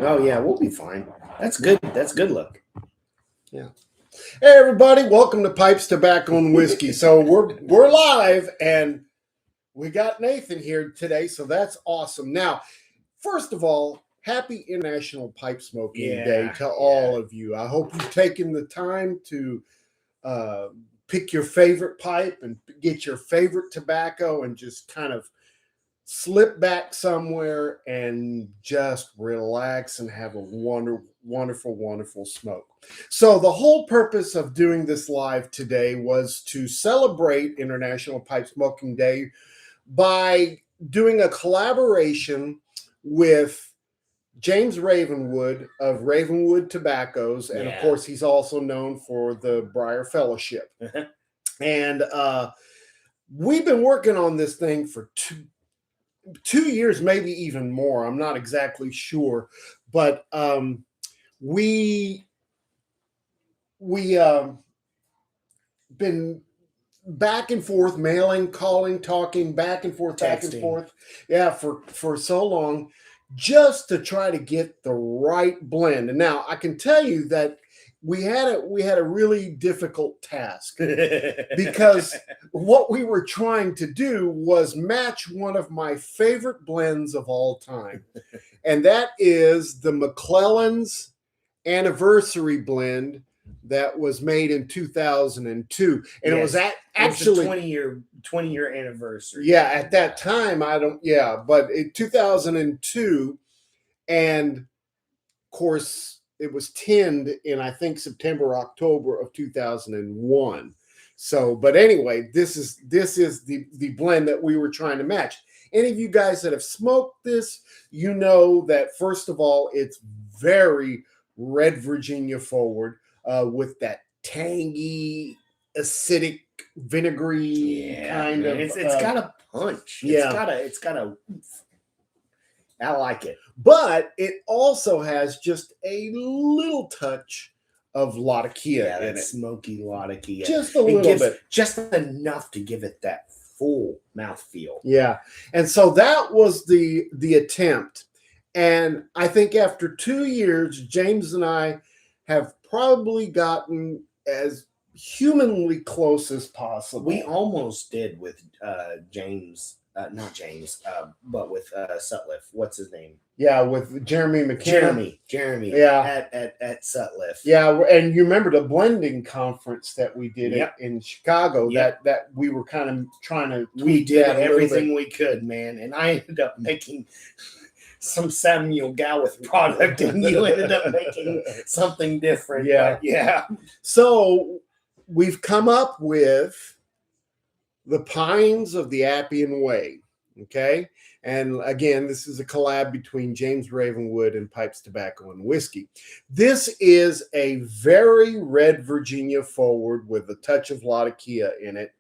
Oh yeah, we'll be fine. That's good. That's good luck. Yeah. Hey everybody, welcome to Pipes, Tobacco, and Whiskey. So we're live, and we got Nathan here today, so that's awesome. Now, first of all, happy International Pipe Smoking Day to all of you. I hope you've taken the time to pick your favorite pipe and get your favorite tobacco and just kind of slip back somewhere and just relax and have a wonderful smoke. So the whole purpose of doing this live today was to celebrate International Pipe Smoking Day by doing a collaboration with James Ravenwood of Ravenwood Tobaccos, and of course he's also known for the Briar Fellowship. And we've been working on this thing for 2 years, maybe even more. I'm not exactly sure, but we been back and forth, mailing, calling, talking, back and forth, yeah, for so long, just to try to get the right blend. And now I can tell you that we had a really difficult task because what we were trying to do was match one of my favorite blends of all time, and that is the McClelland's Anniversary Blend that was made in 2002, and it was actually 20-year anniversary. Yeah, at that time, but in 2002, and of course it was tinned in, I think, September, October of 2001. So, but anyway, this is the blend that we were trying to match. Any of you guys that have smoked this, you know that first of all, it's very red Virginia forward, with that tangy, acidic, vinegary kind of. It's got a punch. It's got a. I like it, but it also has just a little touch of Latakia in it. Smoky Latakia, just a little bit, just enough to give it that full mouthfeel. Yeah, and so that was the attempt, and I think after 2 years, James and I have probably gotten as humanly close as possible. We almost did with James. Not James, but with Sutliff. What's his name? Yeah, with Jeremy McKenna. Jeremy. Yeah, at Sutliff. Yeah, and you remember the blending conference that we did in Chicago. That we were kind of trying to. We did everything we could, man, and I ended up making some Samuel Gowith product, and you ended up making something different. Yeah. So we've come up with the Pines of the Appian Way, okay? And again, this is a collab between James Ravenwood and Pipes, Tobacco, and Whiskey. This is a very red Virginia forward with a touch of Latakia in it.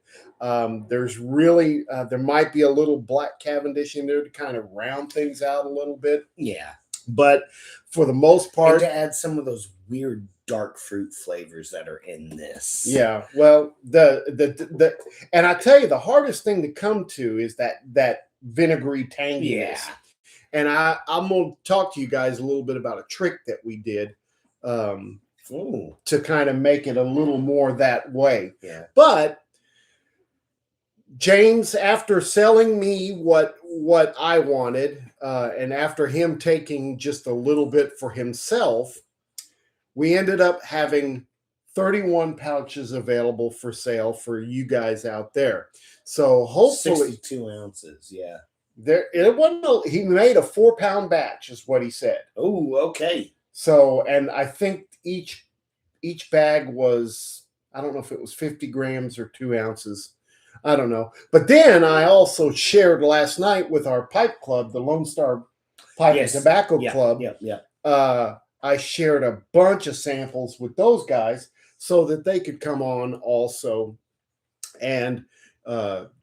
There's really, there might be a little black Cavendish in there to kind of round things out a little bit. Yeah. But for the most part, and to add some of those weird dark fruit flavors that are in this. Yeah, well, the and I tell you, the hardest thing to come to is that vinegary tanginess. Yeah. And I'm going to talk to you guys a little bit about a trick that we did to kind of make it a little more that way. Yeah. But James, after selling me what I wanted, and after him taking just a little bit for himself, we ended up having 31 pouches available for sale for you guys out there. So hopefully 62 ounces. Yeah. It wasn't. He made a 4-pound batch, is what he said. Oh, okay. So, and I think each bag was, I don't know if it was 50 grams or 2 ounces. I don't know. But then I also shared last night with our pipe club, the Lone Star Pipe and Tobacco Club. I shared a bunch of samples with those guys so that they could come on also and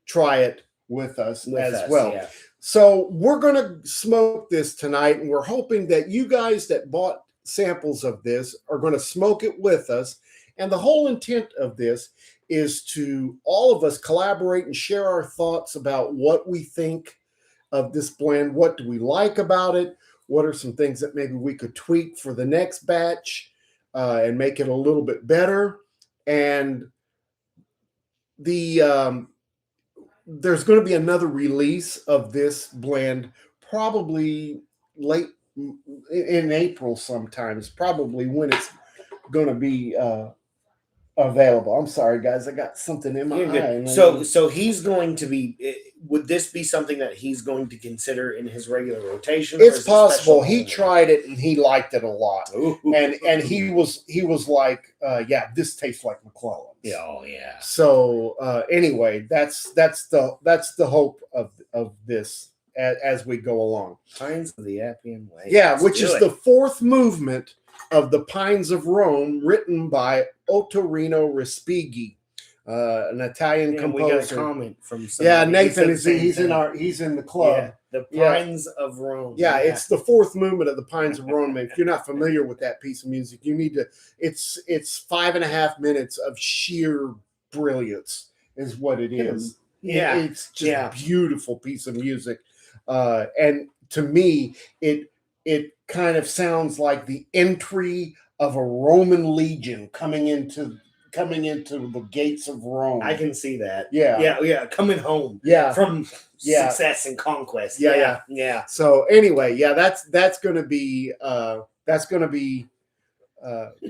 try it with us as well. Yeah. So we're going to smoke this tonight, and we're hoping that you guys that bought samples of this are going to smoke it with us. And the whole intent of this is to all of us collaborate and share our thoughts about what we think of this blend. What do we like about it? what are some things that maybe we could tweak for the next batch and make it a little bit better. And there's going to be another release of this blend probably late in April sometimes, probably when it's going to be available. I'm sorry, guys. I got something in my eye. So he's going to be. Would this be something that he's going to consider in his regular rotation? It's possible. He tried it and he liked it a lot. Ooh. And he was like, yeah, this tastes like McClellan's. Yeah, oh yeah. So anyway, that's the hope of this as we go along. Pines of the Appian Way. Yeah, which is the fourth movement of the Pines of Rome, written by Ottorino Respighi, an Italian composer. We got a comment from somebody. Nathan he's in the club. Yeah, the Pines of Rome. Yeah, it's the fourth movement of the Pines of Rome. If you're not familiar with that piece of music, you need to. It's 5.5 minutes of sheer brilliance, is what it is. Yeah, it's just a beautiful piece of music, and to me, it kind of sounds like the entry of a Roman legion coming into the gates of Rome. I can see that. Yeah. Coming home. Yeah. From success and conquest. Yeah. So anyway, that's going to be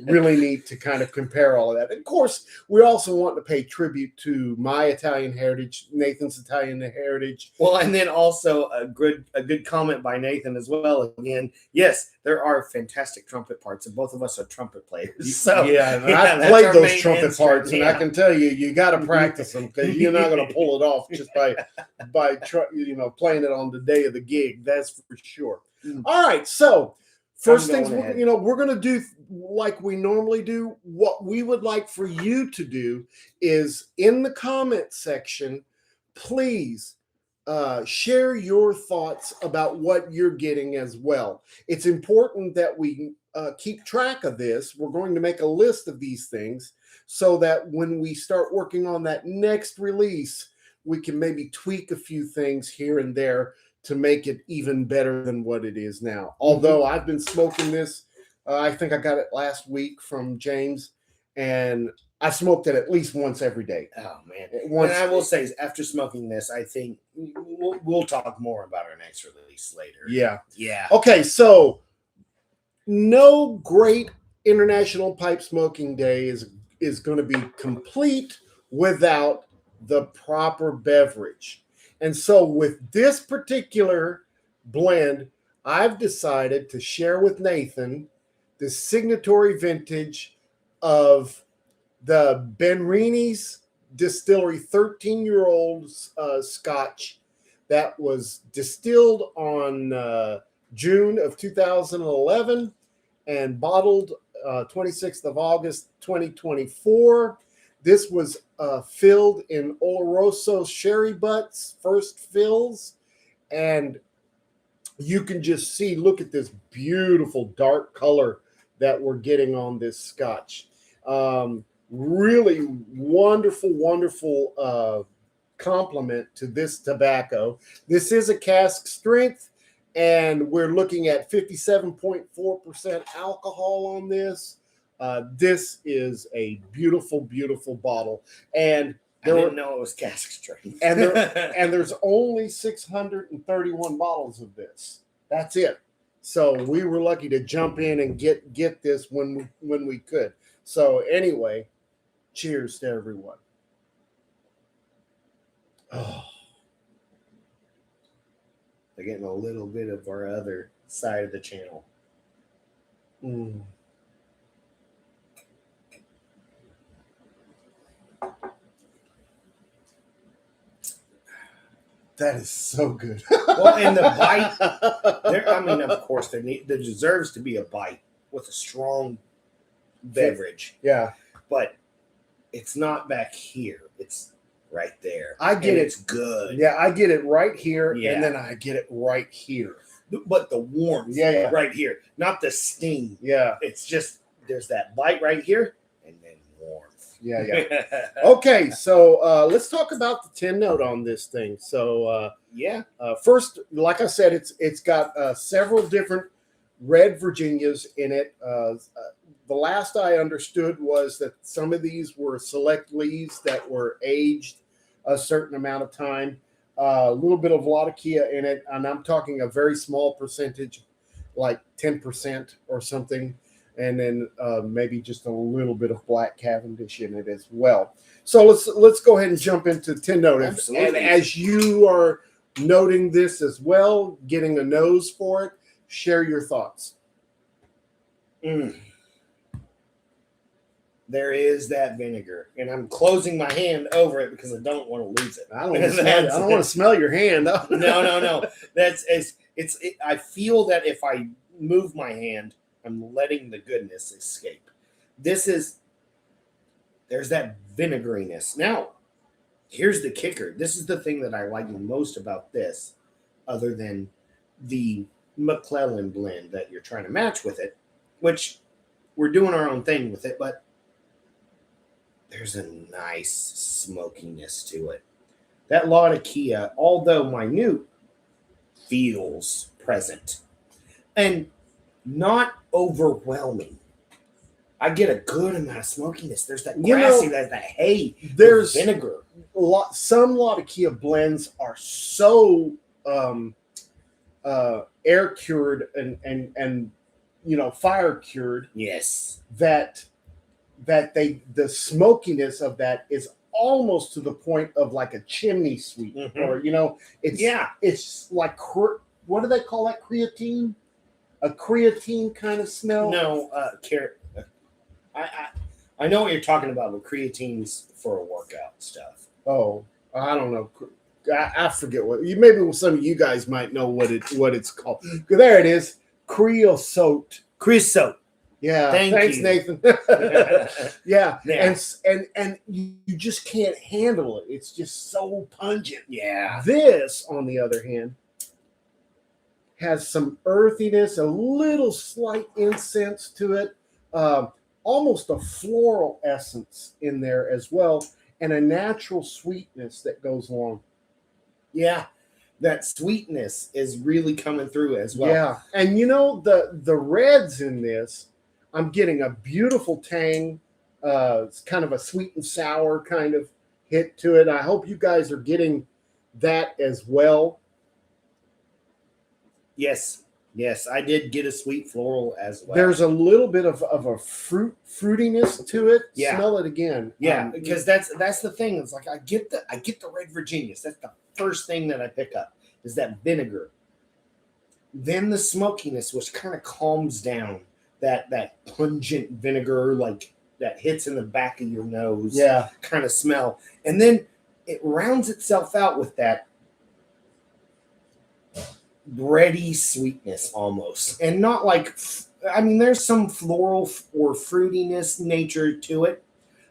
really neat to kind of compare all of that. And of course, we also want to pay tribute to my Italian heritage, Nathan's Italian heritage. Well, and then also a good comment by Nathan as well. Again, yes, there are fantastic trumpet parts, and both of us are trumpet players. So I played those trumpet parts, and I can tell you got to practice them because you're not going to pull it off just by playing it on the day of the gig. That's for sure. All right, so. First things, we're going to do like we normally do. What we would like for you to do is in the comment section, please share your thoughts about what you're getting as well. It's important that we keep track of this. We're going to make a list of these things so that when we start working on that next release, we can maybe tweak a few things here and there to make it even better than what it is now. Although I've been smoking this, I think I got it last week from James, and I smoked it at least once every day. Oh man! And I will say, after smoking this, I think we'll talk more about our next release later. Yeah. Okay, so no great International Pipe Smoking Day is going to be complete without the proper beverage. And so with this particular blend, I've decided to share with Nathan the signatory vintage of the Benrini's Distillery 13-year-old Scotch that was distilled on June of 2011 and bottled 26th of August 2024. This was filled in Oloroso sherry butts, first fills, and you can just see, look at this beautiful dark color that we're getting on this Scotch. Really wonderful compliment to this tobacco. This is a cask strength, and we're looking at 57.4% alcohol on this. This is a beautiful bottle, and I didn't know it was cask strength. and there's only 631 bottles of this. That's it. So we were lucky to jump in and get this when we could. So anyway, cheers to everyone. Oh, they're getting a little bit of our other side of the channel. That is so good. Well, and the bite, of course, there deserves to be a bite with a strong beverage. Yeah. But it's not back here. It's right there. I get it. It's good. Yeah, I get it right here, and then I get it right here. But the warmth right here, not the sting. Yeah. It's just, there's that bite right here, and then warmth. Yeah. Okay, so let's talk about the 10 note on this thing. So Yeah. first, like I said, it's got several different red Virginias in it. The last I understood was that some of these were select leaves that were aged a certain amount of time. A little bit of Latakia in it, and I'm talking a very small percentage, like 10% or something, and then maybe just a little bit of Black Cavendish in it as well. So let's go ahead and jump into 10 note. Absolutely. And as you are noting this as well, getting a nose for it, share your thoughts. There is that vinegar, and I'm closing my hand over it because I don't want to lose it. I don't want to smell your hand. No. I feel that if I move my hand, I'm letting the goodness escape. There's that vinegariness. Now, here's the kicker. This is the thing that I like most about this, other than the McClellan blend that you're trying to match with it, which we're doing our own thing with it, but there's a nice smokiness to it. That Latakia, although minute, feels present and not overwhelming. I get a good amount of smokiness. There's that grassy, that hay. There's vinegar. Some Latakia blends are so air cured and fire cured. Yes. That the smokiness of that is almost to the point of like a chimney sweep, or it's like, what do they call that? Creatine, a creatine kind of smell. No, carrot. I know what you're talking about with creatines for workout stuff. Oh, I don't know. I forget maybe some of you guys might know what it's called. There it is, creosote. Yeah, thanks, Nathan. Yeah, and you just can't handle it. It's just so pungent. Yeah. This, on the other hand, has some earthiness, a little slight incense to it, almost a floral essence in there as well, and a natural sweetness that goes along. Yeah. That sweetness is really coming through as well. Yeah, and the reds in this, I'm getting a beautiful tang. It's kind of a sweet and sour kind of hit to it. I hope you guys are getting that as well. Yes, I did get a sweet floral as well. There's a little bit of a fruitiness to it. Yeah. Smell it again. Yeah, because that's the thing. It's like I get the red Virginias. That's the first thing that I pick up is that vinegar. Then the smokiness, which kind of calms down. That pungent vinegar, like that hits in the back of your nose, kind of smell, and then it rounds itself out with that bready sweetness almost, and not like, there's some floral or fruitiness nature to it,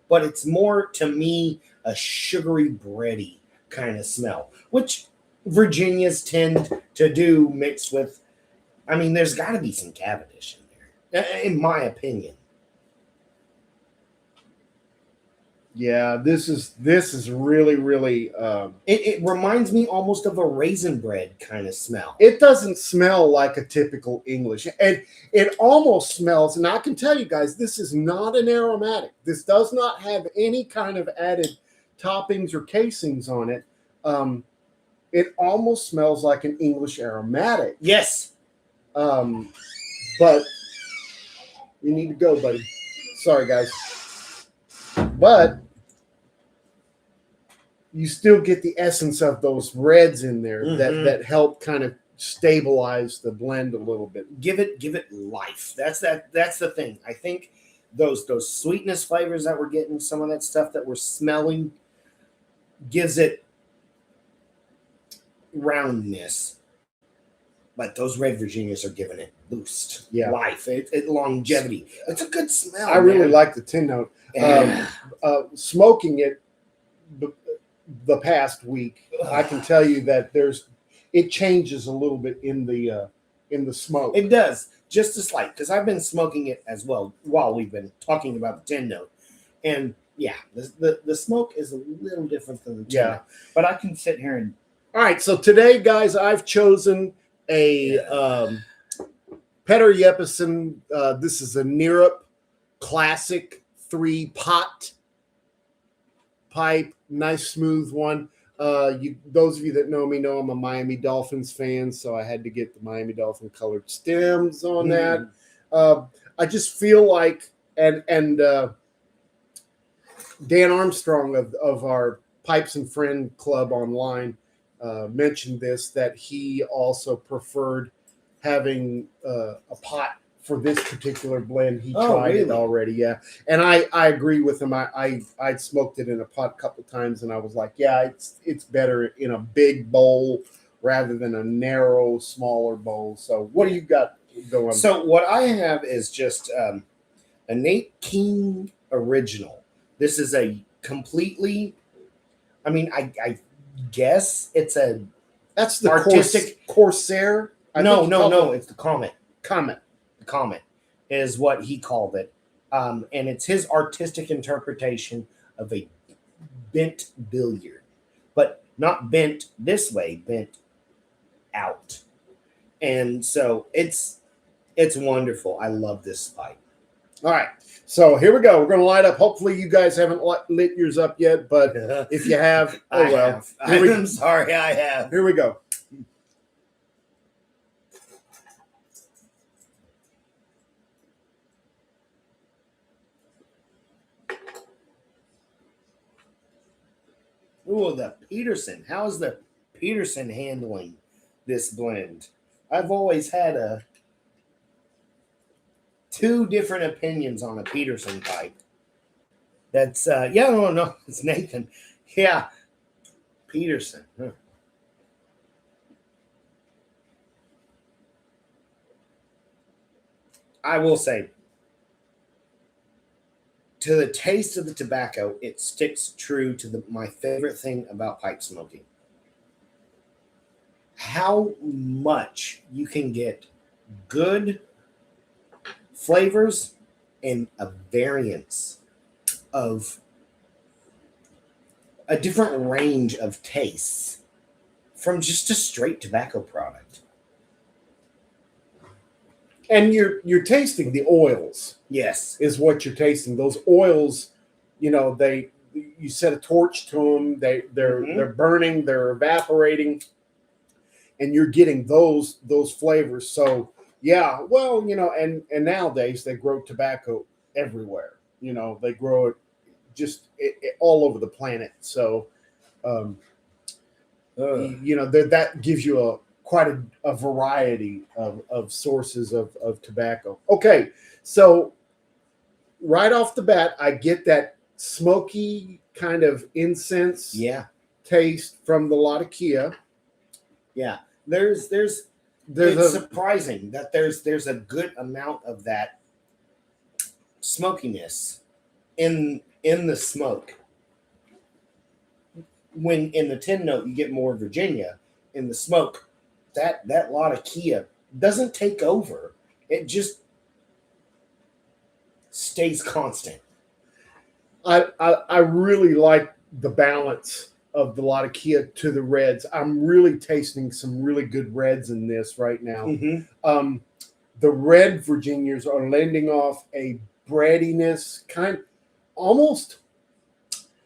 but it's more to me a sugary bready kind of smell, which Virginias tend to do mixed with. There's got to be some Cavendish in my opinion. Yeah, this is really, really. It reminds me almost of a raisin bread kind of smell. It doesn't smell like a typical English, and it almost smells. And I can tell you guys, this is not an aromatic. This does not have any kind of added toppings or casings on it. It almost smells like an English aromatic. Yes, but. You need to go, buddy. Sorry, guys. But you still get the essence of those reds in there that help kind of stabilize the blend a little bit. Give it life. That's the thing. I think those sweetness flavors that we're getting, some of that stuff that we're smelling, gives it roundness. But those red Virginias are giving it boost, life, it longevity. It's a good smell. I really like the 10 note. Smoking it the past week, I can tell you that it changes a little bit in the smoke. It does, just a slight, because I've been smoking it as well while we've been talking about the 10 note, and Yeah, the smoke is a little different than the tin Yeah. nut. But I can sit here and All right, so today, guys, I've chosen a Petter Jeppesen. This is a Nerup Classic 3-pot pipe, nice smooth one. Those of you that know me know I'm a Miami Dolphins fan, so I had to get the Miami Dolphin colored stems on that. I just feel like, and Dan Armstrong of our Pipes and Friend Club online mentioned this, that he also preferred having a pot for this particular blend. He tried it already, yeah, and I agree with him. I'd smoked it in a pot a couple times, and I was like, yeah, it's better in a big bowl rather than a narrow, smaller bowl. So, what do you got going? So what I have is just a Nate King original. This is a completely. I mean, I guess it's a. That's the artistic Corsair. No. It's the Comet. Comet. The Comet is what he called it, and it's his artistic interpretation of a bent billiard, but not bent this way, bent out. And so it's wonderful. I love this pipe. All right, so here we go. We're going to light up. Hopefully, you guys haven't lit yours up yet, but if you have, oh well. I'm sorry, I have. Here we go. Ooh, the Peterson. How's the Peterson handling this blend? I've always had two different opinions on a Peterson pipe. That's no, it's Nathan. Yeah, Peterson. Huh. I will say, to the taste of the tobacco, it sticks true to my favorite thing about pipe smoking. How much you can get good flavors and a variance of a different range of tastes from just a straight tobacco product. And you're tasting the oils. Yes, is what you're tasting. Those oils, you set a torch to them. They're burning. They're evaporating, and you're getting those flavors. So yeah, well, and nowadays they grow tobacco everywhere. They grow it just all over the planet. So, that gives you quite a variety of sources of tobacco. Okay, so right off the bat, I get that smoky kind of incense taste from the Latakia. Yeah, it's surprising that there's a good amount of that smokiness in the smoke. When in the tin note you get more Virginia, in the smoke, that Latakia doesn't take over. It just stays constant. I really like the balance of the Latakia to the reds. I'm really tasting some really good reds in this right now. Mm-hmm. The red Virginias are lending off a breadiness, kind almost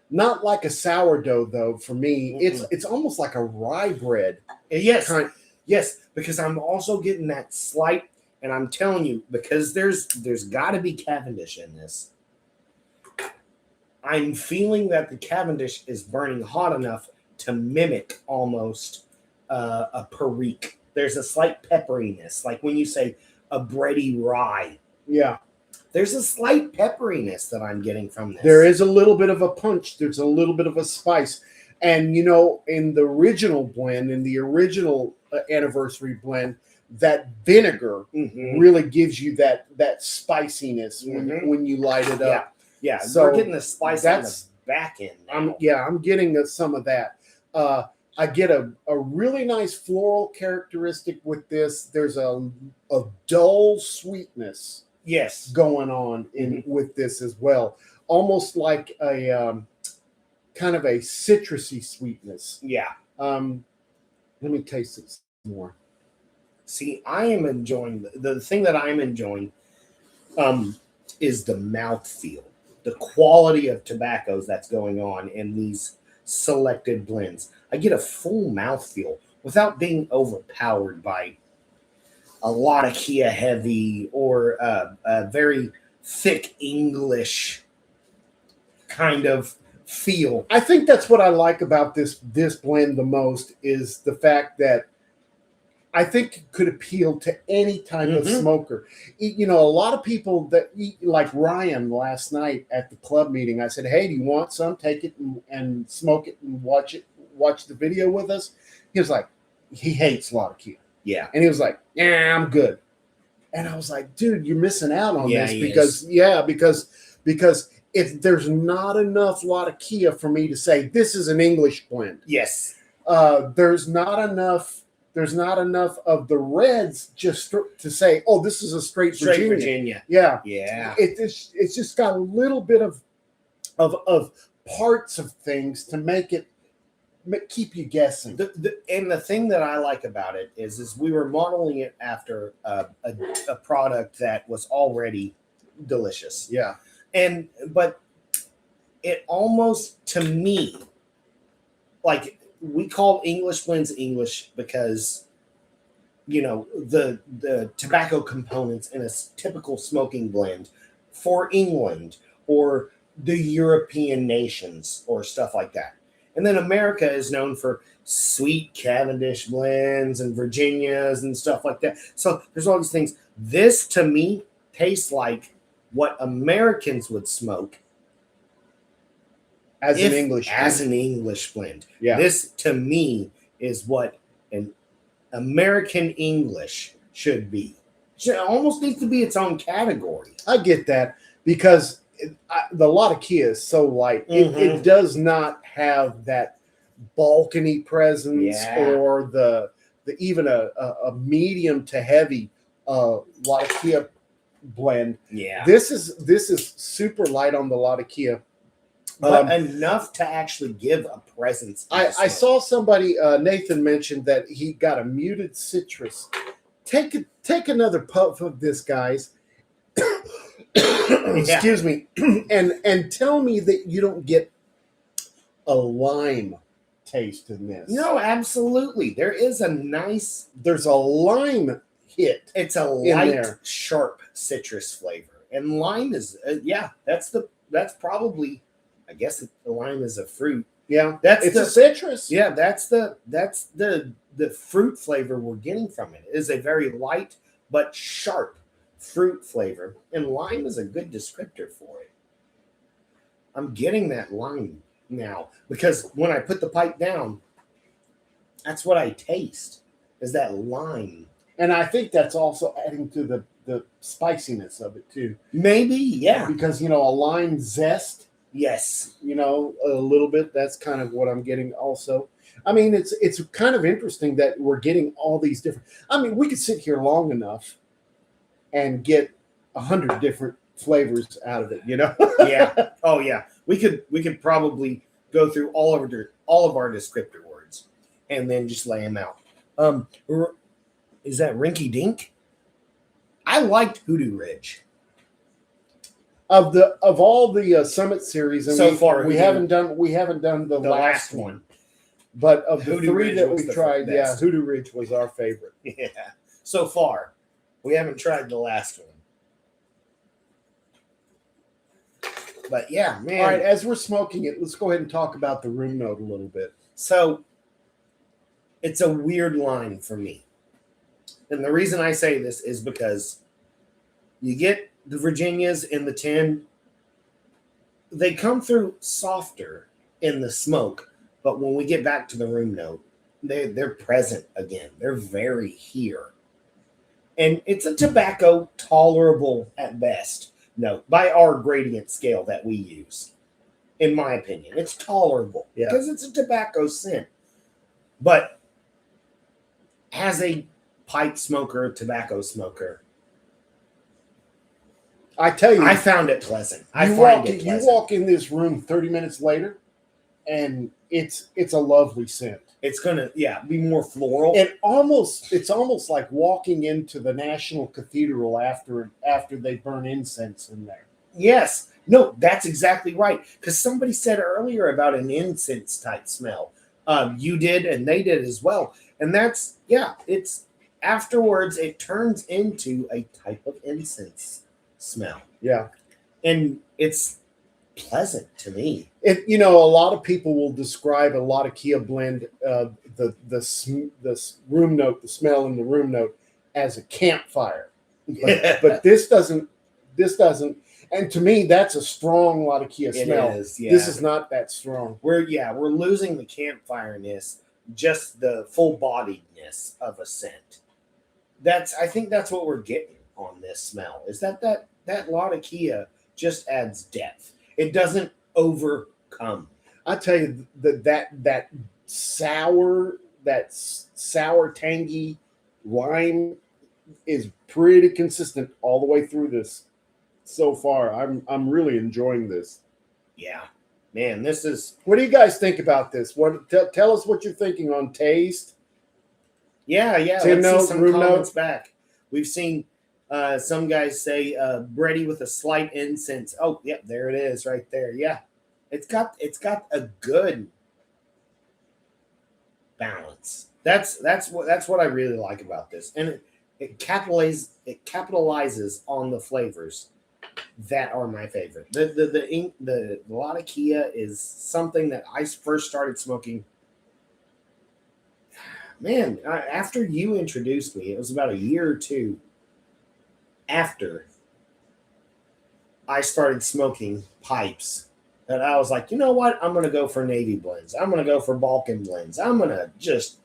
not like a sourdough though. For me, it's almost like a rye bread. Yes, yes, because I'm also getting that slight. And I'm telling you, because there's got to be Cavendish in this. I'm feeling that the Cavendish is burning hot enough to mimic almost a Perique. There's a slight pepperiness, like when you say a bready rye. Yeah. There's a slight pepperiness that I'm getting from this. There is a little bit of a punch. There's a little bit of a spice. And, in the original blend, in the original anniversary blend, that vinegar really gives you that spiciness when you light it up. Yeah. So we're getting the spice on the back end now. I'm getting some of that. I get a really nice floral characteristic with this. There's a dull sweetness Yes. going on in with this as well, almost like a kind of a citrusy sweetness. Yeah. Let me taste it some more. See, I am enjoying the thing that I'm enjoying is the mouthfeel, the quality of tobaccos that's going on in these selected blends. I get a full mouthfeel without being overpowered by a lot of Kia heavy or a very thick English kind of feel. I think that's what I like about this blend the most is the fact that I think it could appeal to any type of Mhm. smoker. You know, a lot of people that like Ryan last night at the club meeting. I said, "Hey, do you want some? Take it and smoke it and watch the video with us." He was like, he hates a lot of Kia, Yeah. and he was like, "Yeah, I'm good." And I was like, "Dude, you're missing out on Yeah, this he because because if there's not enough lot of Kia for me to say this is an English blend, Yes. there's not enough." There's not enough of the reds just to say, "Oh, this is a straight Virginia." Yeah, Yeah. it's just got a little bit of parts of things to make it keep you guessing. And the thing that I like about it is we were modeling it after a product that was already delicious. Yeah, But it almost, to me, like, we call English blends English because the tobacco components in a typical smoking blend for England or the European nations or stuff like that. And then America is known for sweet Cavendish blends and Virginias and stuff like that. So there's all these things. This, to me, tastes like what Americans would smoke as an English blend. Yeah, This, to me, is what an American English should be. It almost needs to be its own category. I get that because the lot of Kia is so light. It does not have that balcony presence or the even a medium to heavy lot of Kia blend. Yeah. This is super light on the lot of Kia. But enough to actually give a presence. I saw somebody, Nathan mentioned that he got a muted citrus. Take another puff of this, guys. Excuse me, and tell me that you don't get a lime taste in this. No, absolutely. There's a lime hit. It's a light, sharp citrus flavor, and lime is that's probably. I guess the lime is a fruit. Yeah, it's a citrus. Yeah, that's the fruit flavor we're getting from it. It is a very light but sharp fruit flavor, and lime is a good descriptor for it. I'm getting that lime now because when I put the pipe down, that's what I taste is that lime, and I think that's also adding to the spiciness of it too. Maybe, yeah, because a lime zest. Yes, a little bit. That's kind of what I'm getting also. I mean, it's kind of interesting that we're getting all these different. I mean, we could sit here long enough and get 100 different flavors out of it. Yeah. Oh yeah. We could probably go through all of our descriptor words and then just lay them out. Is that Rinky Dink? I liked Hoodoo Ridge. Of all the Summit series, and so far we haven't done the last one. But of the Hoodoo three Ridge that we tried, Hoodoo Ridge was our favorite. Yeah. So far, we haven't tried the last one. But yeah, man. All right, as we're smoking it, let's go ahead and talk about the room note a little bit. So it's a weird line for me. And the reason I say this is because you get the Virginias in the tin, they come through softer in the smoke, but when we get back to the room note, they're present again. They're very here. And it's a tobacco tolerable at best note by our gradient scale that we use. In my opinion, it's tolerable because it's a tobacco scent. But as a pipe smoker, tobacco smoker, I tell you, I found it pleasant. I you find walk it you pleasant. walk in this room 30 minutes later, and it's a lovely scent. It's gonna be more floral. It's almost like walking into the National Cathedral after they burn incense in there. Yes. No, that's exactly right. Because somebody said earlier about an incense type smell. You did, and they did as well. And that's it's afterwards it turns into a type of incense smell. Yeah. And it's pleasant to me. A lot of people will describe a Lata Kia blend, the room note, the smell in the room note, as a campfire. But this doesn't. And to me, that's a strong Lata Kia smell. It is, yeah. This is not that strong. We're losing the campfireness, just the full bodiedness of a scent. I think that's what we're getting on this smell. Is that Lata Kia just adds depth. It doesn't overcome. I tell you that sour tangy lime is pretty consistent all the way through this. So far, I'm really enjoying this. Yeah, man, this is. What do you guys think about this? Tell us what you're thinking on taste. Yeah. Let's see some room comments note. back. We've seen some guys say bready with a slight incense. Oh, yeah, there it is, right there. Yeah, it's got a good balance. That's what I really like about this, and it capitalizes on the flavors that are my favorite. The Lata Kia is something that I first started smoking. Man, after you introduced me, it was about a year or two after I started smoking pipes that I was like, you know what? I'm going to go for Navy blends. I'm going to go for Balkan blends. I'm going to just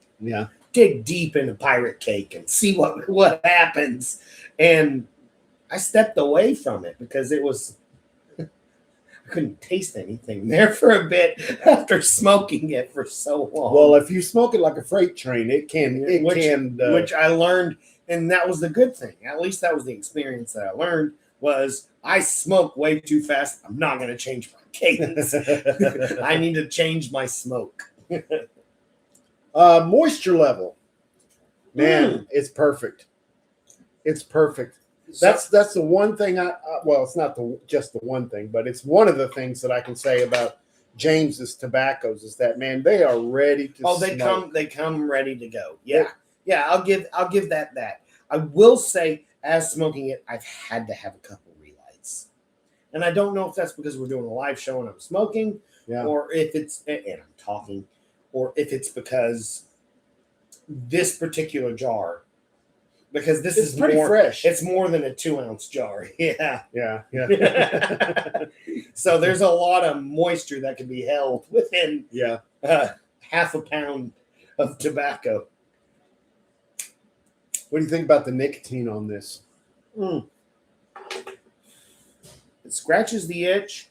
dig deep into Pirate Cake and see what happens. And I stepped away from it because it was I couldn't taste anything there for a bit after smoking it for so long. Well, if you smoke it like a freight train, which I learned, and that was the good thing. At least that was the experience that I learned. Was I smoke way too fast? I'm not going to change my cadence. I need to change my smoke. Moisture level, man, it's perfect. It's perfect. That's the one thing well, it's not just the one thing, but it's one of the things that I can say about James's tobaccos is that, man, they are ready to smoke. They come ready to go. Yeah. I'll give that. I will say, as smoking it, I've had to have a couple relights, and I don't know if that's because we're doing a live show and I'm smoking, or if it's and I'm talking, or if it's because this particular jar. Because this is pretty fresh. It's more than a 2-ounce jar. Yeah. So there's a lot of moisture that can be held within half a pound of tobacco. What do you think about the nicotine on this? It scratches the itch,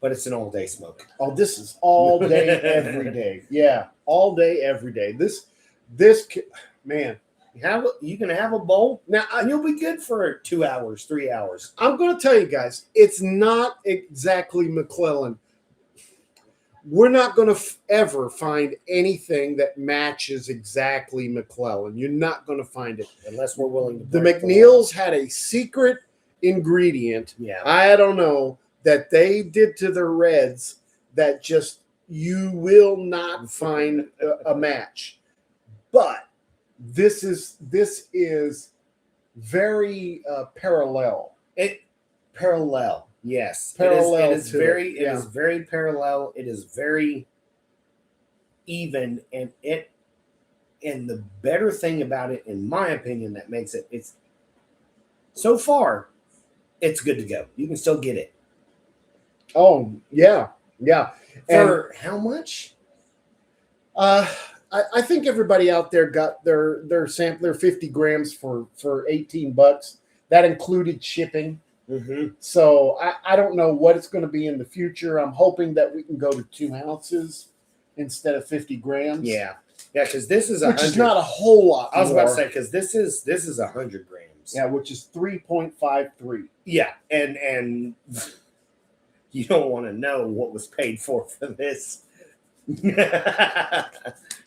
but it's an all-day smoke. Oh, this is all day, every day. Yeah, all day, every day. This man. You can have a bowl now, and you'll be good for 2 hours, 3 hours. I'm going to tell you guys, it's not exactly McClellan. We're not going to ever find anything that matches exactly McClellan. You're not going to find it unless we're willing to. The McNeils had a secret ingredient. Yeah, I don't know that they did to their reds that just you will not find a match, but. This is very parallel. Parallel, yes. Parallel. It is very parallel. It is very even, and the better thing about it, in my opinion, that makes it's so far, it's good to go. You can still get it. Oh yeah. For how much? I think everybody out there got their sampler 50 grams for $18. That included shipping. Mm-hmm. So I don't know what it's going to be in the future. I'm hoping that we can go to 2 ounces instead of 50 grams. Yeah, because this is which is not a whole lot. I was about to say because this is 100 grams. grams. Yeah, which is 3.53. Yeah, and you don't want to know what was paid for this. Yeah.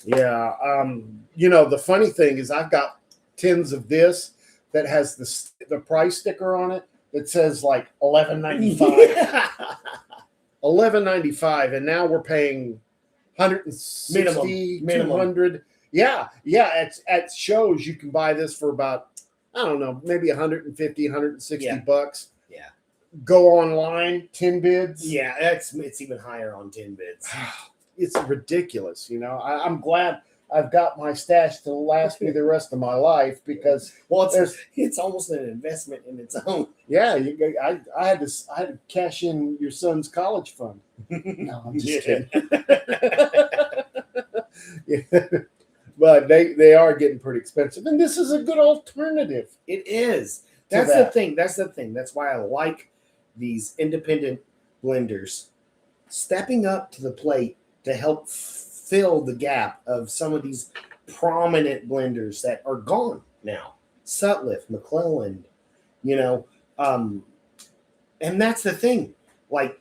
The funny thing is I've got tins of this that has the price sticker on it that says like $11.95. $11.95, and now we're paying 160, Minimum. 200. Yeah. At shows you can buy this for about, I don't know, maybe 150, 160 Yeah. bucks. Yeah. Go online, 10 bids. Yeah, it's even higher on 10 bids. It's ridiculous. I'm glad I've got my stash to last me the rest of my life because Well, it's almost an investment in its own. yeah, I had to cash in your son's college fund. No, I'm just kidding. Yeah. But they are getting pretty expensive, and this is a good alternative. It is. That's the thing. That's the thing. That's why I like these independent blenders stepping up to the plate to help fill the gap of some of these prominent blenders that are gone now. Sutliff, McClelland, and that's the thing. Like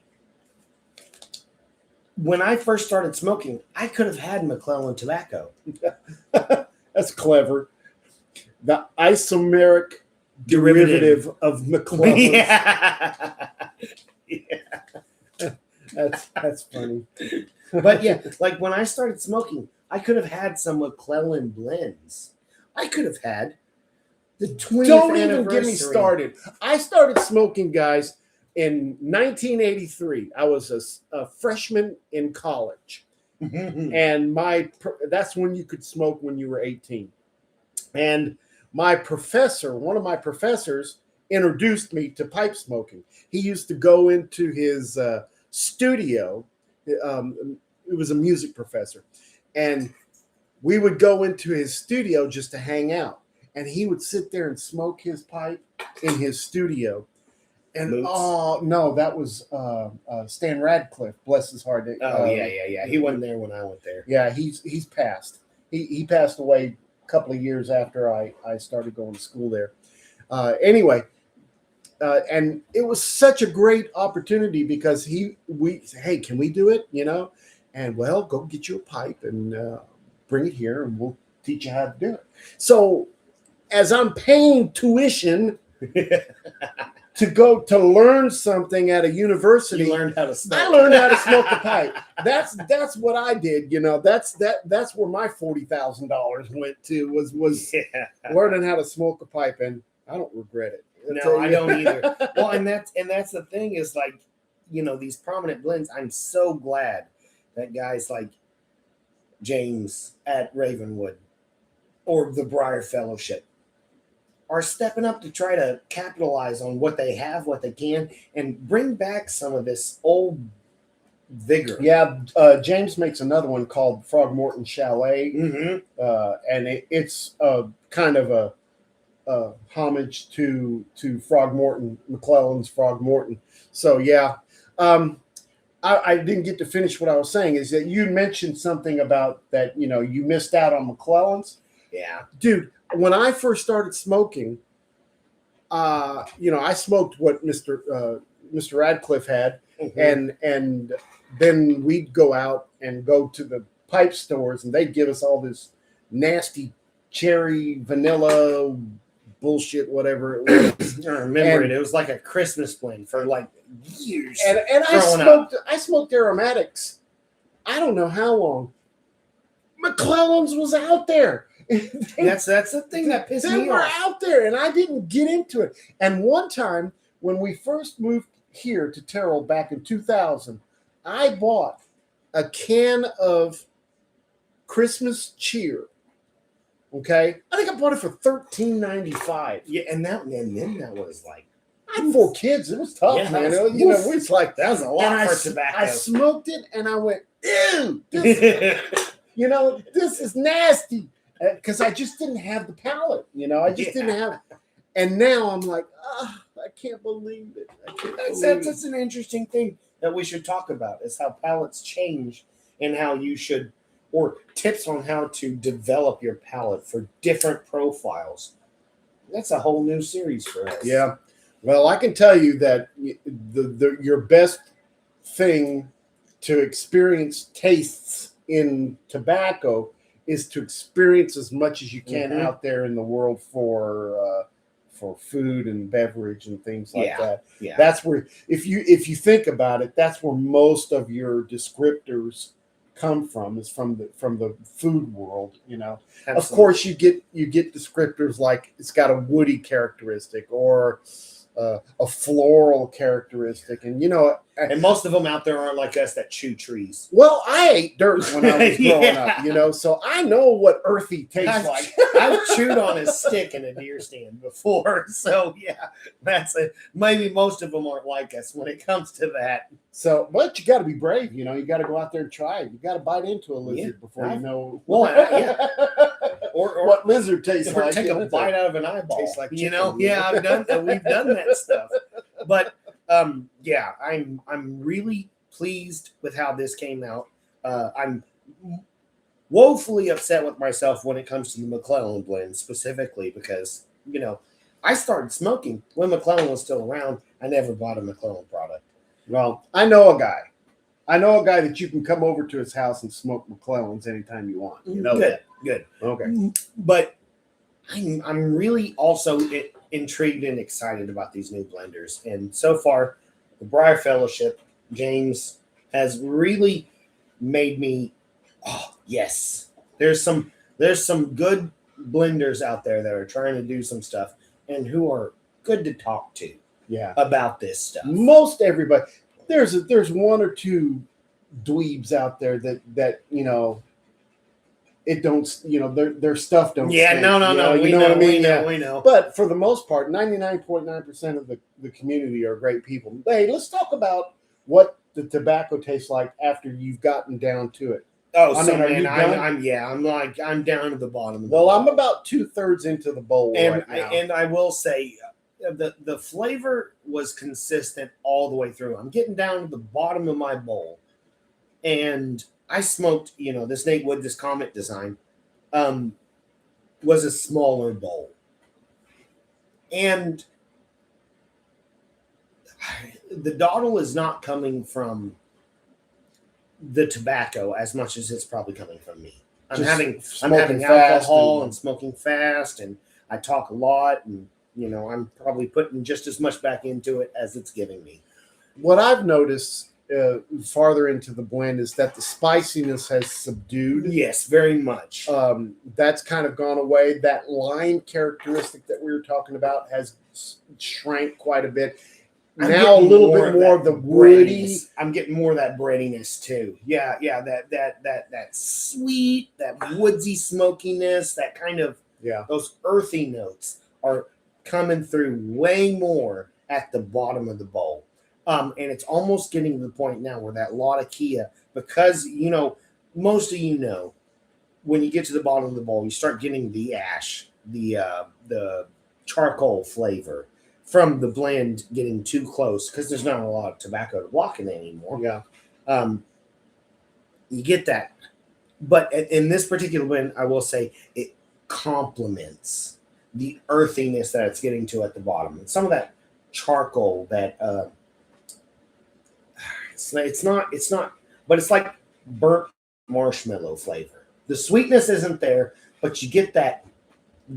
when I first started smoking, I could have had McClelland tobacco. That's clever. The isomeric derivative of McClelland. Yeah. That's funny. But yeah, like when I started smoking, I could have had some McClellan blends. I could have had the 20th Don't even anniversary. get me started. I started smoking, guys, in 1983. I was a freshman in college. And that's when you could smoke when you were 18. And one of my professors introduced me to pipe smoking. He used to go into his studio. It was a music professor. And we would go into his studio just to hang out. And he would sit there and smoke his pipe in his studio. And Moots? oh no, that was Stan Radcliffe, bless his heart. Yeah. He wasn't there when I went there. Yeah, he's passed. He passed away a couple of years after I started going to school there. Anyway, and it was such a great opportunity because we said, hey, can we do it? And well, go get you a pipe and bring it here, and we'll teach you how to do it. So, as I'm paying tuition to go to learn something at a university, You learned how to smoke. I learned how to smoke the pipe. That's what I did. That's where my $40,000 went to was learning how to smoke a pipe, and I don't regret it. No, I don't either. Well, and that's the thing is like, these prominent blends. I'm so glad that guys like James at Ravenwood or the Briar Fellowship are stepping up to try to capitalize on what they have, what they can, and bring back some of this old vigor. Yeah, James makes another one called Frogmorton Chalet, and it's kind of a homage to Frogmorton, McClelland's Frogmorton. So yeah, I didn't get to finish what I was saying. Is that you mentioned something about that? You missed out on McClelland's. Yeah, dude. When I first started smoking, I smoked what Mr. Radcliffe had, and then we'd go out and go to the pipe stores, and they'd give us all this nasty cherry vanilla bullshit, whatever it was. I remember it. It was like a Christmas blend for like years. And I smoked aromatics. I don't know how long. McClelland's was out there. That's the thing that pissed me off. They were out there, and I didn't get into it. And one time, when we first moved here to Terrell back in 2000, I bought a can of Christmas cheer. Okay, I think I bought it for $13.95. Yeah, and then that was like, I had 4 kids. It was tough, man. It's like that was a lot for tobacco. I smoked it, and I went, ew, this is nasty. Because I just didn't have the palate, I just didn't have. And now I'm like, I can't believe it. That's an interesting thing that we should talk about is how palates change and how you should, or tips on how to develop your palate for different profiles. that's a whole new series for us. Yeah. Well, I can tell you that your best thing to experience tastes in tobacco is to experience as much as you can Mhm. out there in the world for food and beverage and things like Yeah. that. Yeah. That's where, if you think about it, that's where most of your descriptors come from, is from the food world. Of Absolutely. course, you get descriptors like it's got a woody characteristic or a floral characteristic, and And most of them out there aren't like us that chew trees. well, I ate dirt when I was growing Yeah. up, so I know what earthy tastes I've, like. I've chewed on a stick in a deer stand before. So yeah, that's it. Maybe most of them aren't like us when it comes to that. So, but you got to be brave, you got to go out there and try it. You got to bite into a lizard before you know. Well, yeah. Or what lizard tastes or like. take a bite out of an eyeball. Tastes like Yeah, chicken. I've done that. We've done that stuff. But yeah, I'm really pleased with how this came out. I'm woefully upset with myself when it comes to the McClellan blend specifically because I started smoking when McClellan was still around. I never bought a McClellan product. Well, I know a guy. That you can come over to his house and smoke McClellans anytime you want. Good. Okay. But I'm really also intrigued and excited about these new blenders. And so far, the Briar Fellowship, James, has really made me, oh yes, there's some good blenders out there that are trying to do some stuff and who are good to talk to Yeah. about this stuff. Most everybody, there's one or two dweebs out there that it don't their stuff don't Yeah, stink, no, you know what I mean? We know. But for the most part, 99.9% of the community are great people. Hey, let's talk about what the tobacco tastes like after you've gotten down to it. Oh, I so mean, are man, you I'm I'm down to the bottom. Of the Well, bowl. I'm about 2/3 into the bowl and right now. I will say the flavor was consistent all the way through. I'm getting down to the bottom of my bowl, and I smoked. This Nate Wood, this Comet design, was a smaller bowl, and the dawdle is not coming from the tobacco as much as it's probably coming from me. I'm Just having smoking fast alcohol and smoking fast, and I talk a lot, and I'm probably putting just as much back into it as it's giving me. What I've noticed farther into the blend is that the spiciness has subdued. Yes, very much. That's kind of gone away. That lime characteristic that we were talking about has shrank quite a bit. I'm Now a getting little bit more of that the woody. breadiness. I'm getting more of that breadiness too. Yeah, that sweet, that woodsy smokiness, that kind of those earthy notes are coming through way more at the bottom of the bowl. And it's almost getting to the point now where that Latakia, because most of when you get to the bottom of the bowl, you start getting the ash, the charcoal flavor from the blend getting too close because there's not a lot of tobacco to block it anymore. Yeah. You get that. But in this particular blend, I will say it complements the earthiness that it's getting to at the bottom. And some of that charcoal that it's not, but it's like burnt marshmallow flavor. The sweetness isn't there, but you get that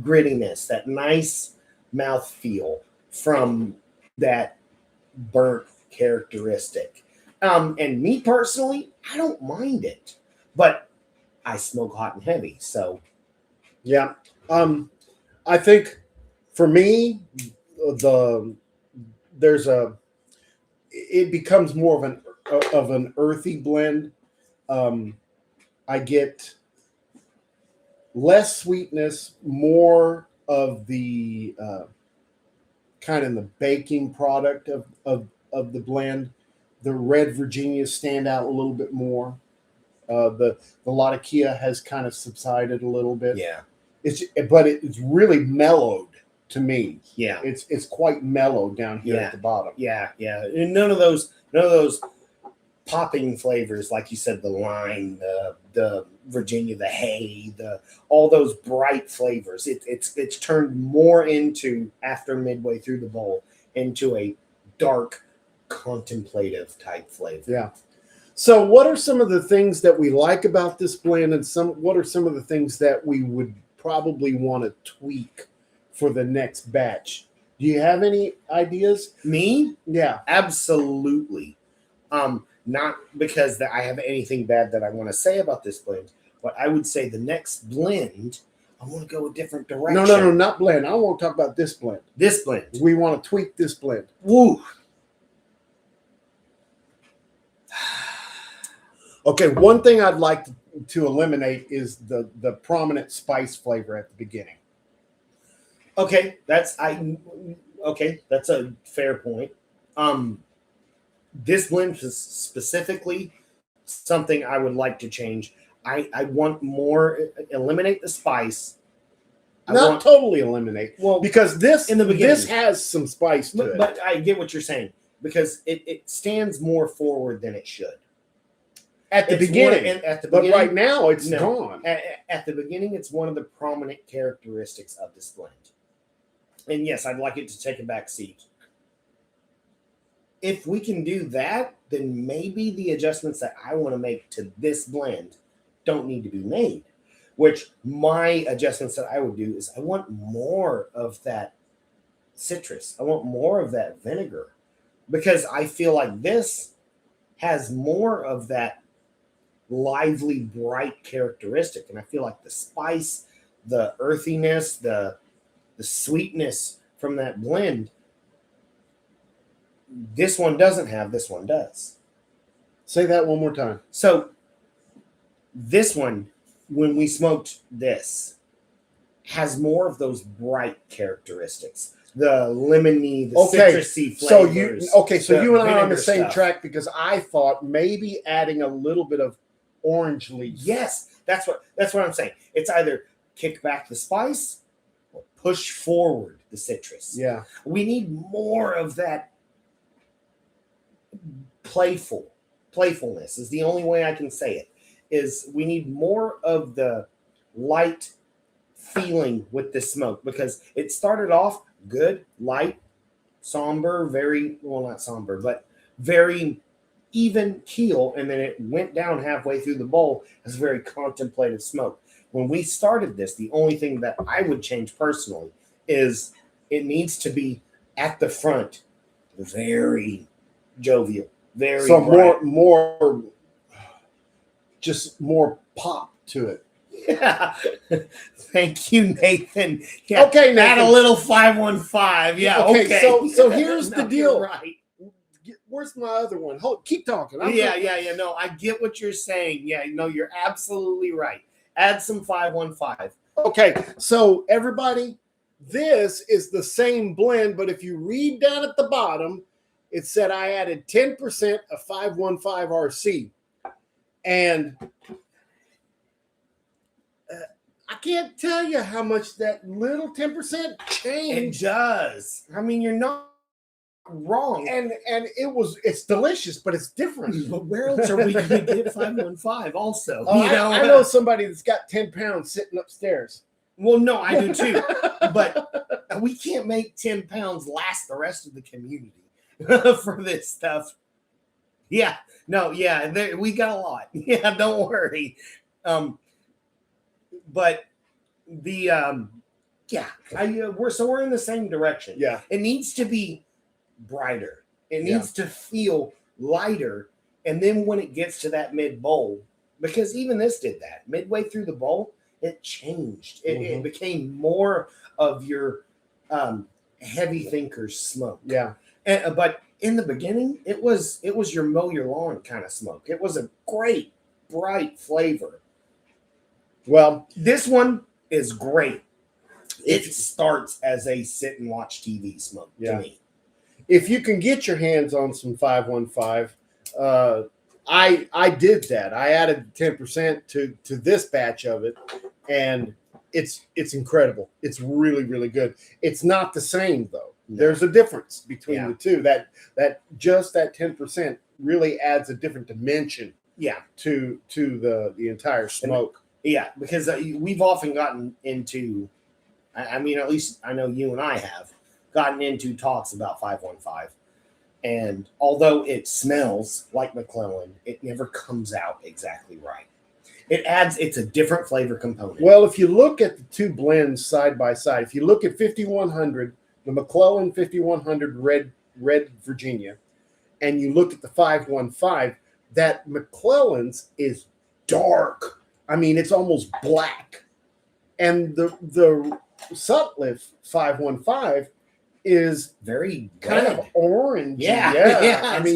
grittiness, that nice mouth feel from that burnt characteristic. And me personally, I don't mind it, but I smoke hot and heavy. So yeah. I think for me, it becomes more of an earthy blend. I get less sweetness, more of the kind of the baking product of the blend. The red Virginias stand out a little bit more. The Latakia has kind of subsided a little bit. yeah, But it's really mellowed to me. yeah, It's quite mellow down here at the bottom. yeah. And none of those popping flavors, like you said, the lime, the Virginia, the hay, all those bright flavors. It's turned more into, after midway through the bowl, into a dark, contemplative type flavor. Yeah. So what are some of the things that we like about this blend, and what are some of the things that we would probably want to tweak for the next batch? Do you have any ideas? Me? Yeah. Absolutely. Not because that I have anything bad that I want to say about this blend, but I would say the next blend, I want to go a different direction. No, not blend. I want to talk about this blend. This blend. We want to tweak this blend. Woo. Okay, one thing I'd like to eliminate is the prominent spice flavor at the beginning. Okay, that's a fair point. This blend is specifically something I would like to change. I want more, eliminate the spice. Not totally eliminate. Well, because this in the beginning, this has some spice to it. But I get what you're saying, because it stands more forward than it should. At the beginning. But right now it's gone. At the beginning, it's one of the prominent characteristics of this blend. And yes, I'd like it to take a back seat. If we can do that, then maybe the adjustments that I want to make to this blend don't need to be made. Which my adjustments that I would do is I want more of that citrus. I want more of that vinegar, because I feel like this has more of that lively, bright characteristic. And I feel like the spice, the earthiness, the sweetness from that blend, this one doesn't have, this one does. Say that one more time. So this one, when we smoked this, has more of those bright characteristics. The lemony, the citrusy flavors. So you and I are on the same stuff. track, because I thought maybe adding a little bit of orange leaf. Yes, that's what I'm saying. It's either kick back the spice or push forward the citrus. Yeah. We need more of that playfulness is the only way I can say it. Is we need more of the light feeling with the smoke, because it started off good, light, somber, not somber, but very even keel, and then it went down halfway through the bowl as very contemplative smoke. When we started this, the only thing that I would change personally is it needs to be at the front very jovial, very so bright. more just more pop to it. Yeah. Thank you, Nathan. Yeah, okay, Nathan. Add a little 515. Yeah. Okay. So here's the deal. Right. Where's my other one? Keep talking. Yeah. No, I get what you're saying. Yeah. No, you're absolutely right. Add some 515. Okay. So everybody, this is the same blend, but if you read down at the bottom, it said I added 10% of 515 RC. And I can't tell you how much that little 10% changed. It does. I mean, you're not wrong. And it's delicious, but it's different. But where else are we going to get 515 also? I know somebody that's got 10 pounds sitting upstairs. Well, no, I do too. But we can't make 10 pounds last the rest of the community for this stuff. Yeah. No, yeah. We got a lot. Yeah, don't worry. But the we're in the same direction. Yeah. It needs to be brighter. It needs to feel lighter. And then when it gets to that mid bowl, because even this did that midway through the bowl, it changed. It became more of your heavy thinker's smoke. Yeah. But in the beginning, it was your mow your lawn kind of smoke. It was a great, bright flavor. Well, this one is great. It starts as a sit and watch TV smoke to me. If you can get your hands on some 515, I did that. I added 10% to this batch of it, and it's incredible. It's really, really good. It's not the same though. No. There's a difference between the two. That 10% really adds a different dimension Yeah, to the entire smoke. yeah, because we've often gotten into, I mean, at least I know you and I have gotten into talks about 515. And although it smells like McClellan, it never comes out exactly right. It's a different flavor component. Well, if you look at the two blends side by side, if you look at 5100, the McClellan 5100 Red Virginia, and you look at the 515, that McClellan's is dark. I mean, it's almost black. And the Sutliff 515 is very kind red. of orange. Yeah, yeah. I mean,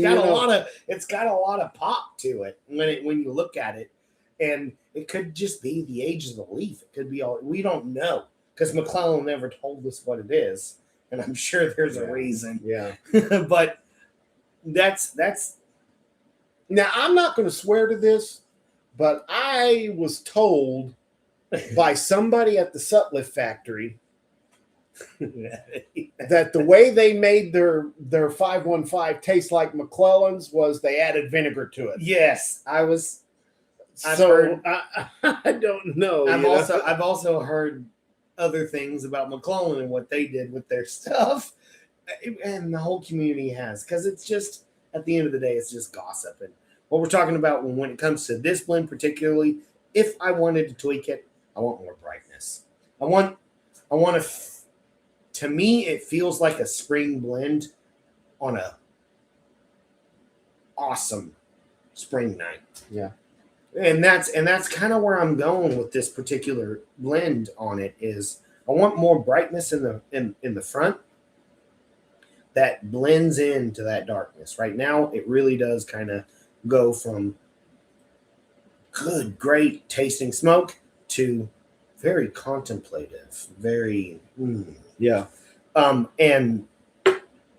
it's got a lot of pop to it when you look at it, and it could just be the age of the leaf. It could be all, we don't know, because McClellan never told us what it is, and I'm sure there's a reason. Yeah. But that's Now, I'm not going to swear to this, but I was told by somebody at the Sutliff factory that the way they made their 515 taste like McClellan's was they added vinegar to it. Yes, I've So heard- I don't know. I've also heard other things about McClellan and what they did with their stuff, and the whole community has, because it's just, at the end of the day, it's just gossip. And what we're talking about when it comes to this blend particularly, if I wanted to tweak it, I want more brightness. I want to me, it feels like a spring blend on a awesome spring night. Yeah. And that's kind of where I'm going with this particular blend on it. Is I want more brightness in the front that blends into that darkness. Right now, it really does kind of go from good, great tasting smoke to very contemplative, very Yeah. and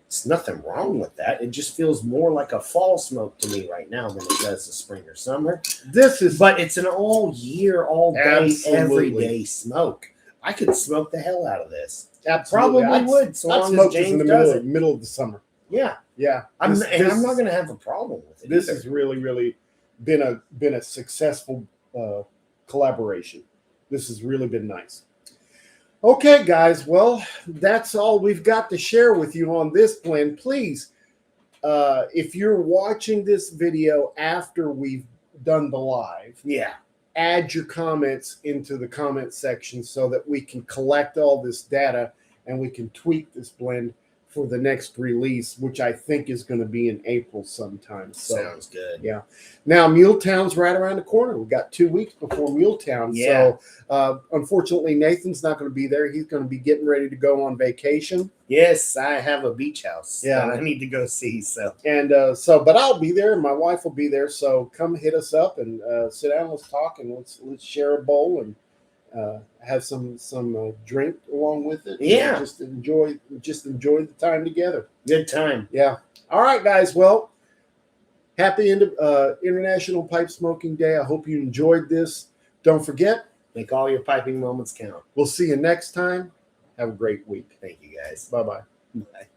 it's nothing wrong with that. It just feels more like a fall smoke to me right now than it does the spring or summer. This is But it's an all year, all day, Absolutely. everyday smoke. I could smoke the hell out of this. absolutely. Probably would, so I'd long smoke as this in James the does it. middle of the summer. Yeah, Yeah. I'm This- not going to have a problem with it. This either. has really been a successful collaboration. This has really been nice. Okay, guys. Well, that's all we've got to share with you on this blend. Please, if you're watching this video after we've done the live, Yeah, add your comments into the comment section so that we can collect all this data and we can tweak this blend for the next release, which I think is going to be in April sometime. So sounds good. yeah. Now Muletown's right around the corner. We've got 2 weeks before Muletown. Yeah. So unfortunately, Nathan's not going to be there. He's going to be getting ready to go on vacation. Yes, I have a beach house Yeah. that I need to go see. So And but I'll be there, and my wife will be there. So come hit us up and sit down. Let's talk and let's share a bowl and have some drink along with it. Yeah. just enjoy the time together. good time. Yeah. All right, guys. Well, happy International Pipe Smoking Day. I hope you enjoyed this. Don't forget, Make all your piping moments count. we'll see you next time. Have a great week. Thank you guys. Bye bye. Bye.